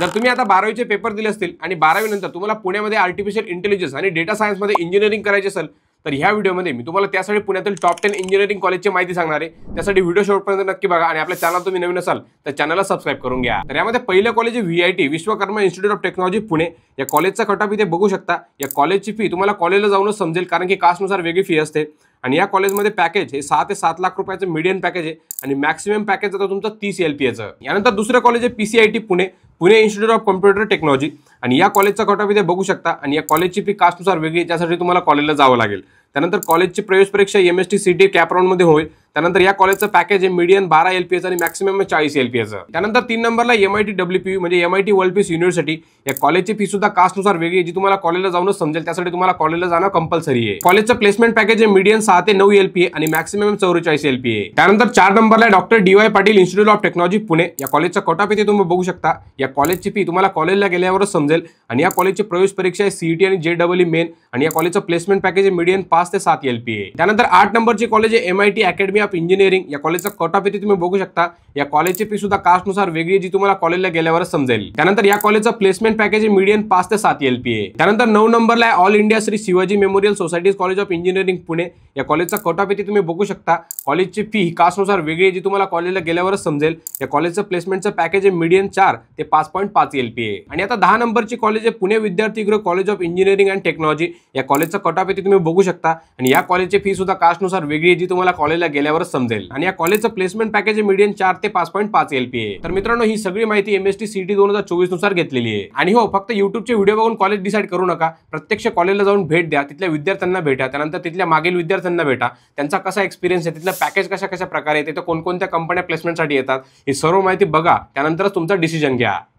जर तुम्ही आता 12वीचे पेपर दिले असतील आणि 12वी नंतर तुम्हाला पुण्यामध्ये आर्टिफिशियल इंटेलिजन्स आणि डेटा सायन्समध्ये इंजिनिअरिंग करायचे असेल तर ह्या व्हिडिओमध्ये मी तुम्हाला त्यासाठी पुण्यातील टॉप 10 इंजिनिअरिंग कॉलेजची माहिती सांगणार आहे। त्यासाठी व्हिडिओ शेवटपर्यंत नक्की बघा आणि आपल्या चॅनल तुम्ही नवीन असाल तर चॅनलला सबस्क्राइब करून घ्या। तर यामध्ये पहिलं कॉलेज आहे VIT Vishwakarma institute of technology Pune. या कॉलेजचा कट ऑफ इथे बघू शकता। या कॉलेजची फी तुम्हाला कॉलेजला जाऊनच समजेल कारण की कास्टनुसार वेगळी फी असते आणि या कॉलेजमध्ये पॅकेज हे 6 ते 7 लाख रुपयाचं मीडियन पॅकेज आहे आणि मॅक्सिमम पॅकेज जातं तुमचं 30 LPA चं। यानंतर दुसरं कॉलेज आहे PCIT Pune Pune institute of computer technology आणि या कॉलेजचा कट ऑफ इथे बघू शकता आणि या कॉलेजची फी कास्टनुसार वेगळी त्यासाठी तुम्हाला कॉलेजला जावं लागेल। त्यानंतर कॉलेजची प्रवेश परीक्षा MST CT कॅप राउंड मध्ये होईल। त्यानंतर या कॉलेजचं पॅकेज आहे मीडियन 12 LPA आणि मॅक्सिमम 40 LPA चं। त्यानंतर 3 नंबरला MIT WPU म्हणजे MIT वर्ल्ड पीस युनिव्हर्सिटी। या कॉलेजची फी सुद्धा कास्टनुसार वेगळी आहे जी तुम्हाला कॉलेजला जाऊनच समजेल त्यासाठी तुम्हाला कॉलेजला जाणं कंपल्सरी आहे। कॉलेजचं प्लेसमेंट पॅकेज आहे मीडियन 6 ते 9 LPA आणि मॅक्सिमम 44 LPA। त्यानंतर 4 नंबरला doctor DY Patil institute of technology Pune. या कॉलेजचा कट ऑफ इथे तुम्ही बघू शकता। या कॉलेजची फी तुम्हाला कॉलेजला गेल्यावरच समजेल आणि या कॉलेजची प्रवेश परीक्षा आहे CET आणि JEE मेन आणि या कॉलेजचं प्लेसमेंट पॅकेज आहे मीडियन 5 ते 7 LPA। त्यानंतर 8 नंबरची कॉलेज आहे MIT अकॅडमी ऑफ इंजिनिअरिंग। या कॉलेजचा कट ऑफ इथे तुम्ही बघू शकता। या कॉलेजची फी सुद्धा कास्टनुसार वेगळी जी तुम्हाला कॉलेजला गेल्यावरच समजेल। त्यानंतर या कॉलेजचा प्लेसमेंट पॅकेज आहे मीडियन 5 ते 7 LPA। त्यानंतर 9 नंबरला आहे all India Shri Shivaji memorial society college of engineering Pune. या कॉलेजचा कट ऑफ इथे तुम्ही बघू शकता। कॉलेजची फी कास्टनुसार वेगळी जी तुम्हाला कॉलेजला गेल्यावरच समजेल। या कॉलेजचं प्लेसमेंटचं पॅकेज आहे मीडियन 4 ते 5.5 LPA। आणि आता 10 नंबरची कॉलेज आहे Pune Vidyarthi Griha college of engineering and technology. या कॉलेजचा कट ऑफ इथे तुम्ही बघू शकता आणि या कॉलेजची फी सुद्धा कास्टनुसार वेगळी जी तुम्हाला कॉलेजला गेल्यावरच समजेल आणि या कॉलेजचं प्लेसमेंट पॅकेज आहे मीडियन 4 ते 5.5 LPA। तर मित्रांनो ही सगळी माहिती MST CT 2024 नुसार घेतलेली आहे आणि हो फक्त YouTubeचे व्हिडिओ बघून कॉलेज डिसाईड करू नका। प्रत्यक्ष कॉलेजला जाऊन भेट द्या, तिथल्या विद्यार्थ्यांना भेटा, त्यानंतर तिथल्या मागील विद्यार्थ्यांना भेटा, त्यांचा कसा एक्सपिरियन्स आहे, तिथलं पॅकेज कशा प्रकारे येते, कोणकोणत्या कंपन्या प्लेसमेंटसाठी येतात, ही सर्व माहिती बघा, त्यानंतरच तुमचा डिसिजन घ्या।